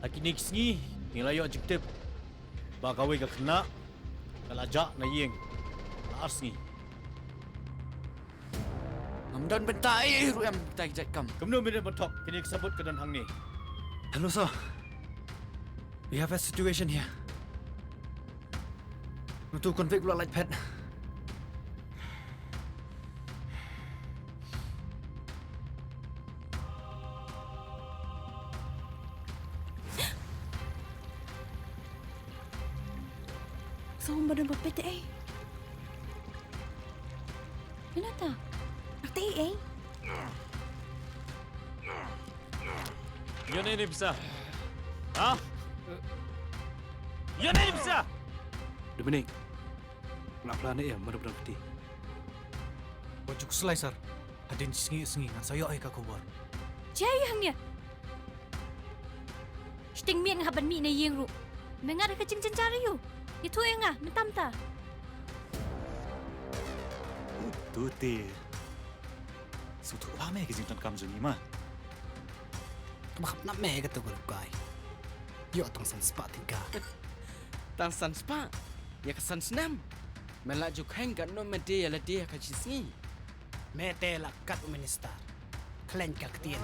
Akinik sngi nilayo adjektif. Bagawe ka kena kalajak na yeng. Asngi. Amdan bentai ruyam bentai jat kam. Kemno minit mentok kini kesebut ke dan hang ni. Hello, sir. We have a situation here. Two convict look like pet. Saan ba na mapit eh? Minata? Ate eh? Yan ini bisa. Ha? Yan ini bisa. Dominic, nak pelan ya, mana-mana peti. Wajuk selai, sir. Hadin sengi-sengi ngan saya ay kakubor. Jaya hangnya. Sting miang haban mi na yeng ru. Mengar ka cing cari yu. Itu yang ah, mentam ta. Tuti. Suatu apa me kezintan kamu ni mah? Makap nak me kata ko kai. Yo tong san spa tiga. Tan san spa. Ya kesan senam. Melajuk hang kan no mede ya ladih ka cisngi. Mete lakat minister. Klen ka ketien.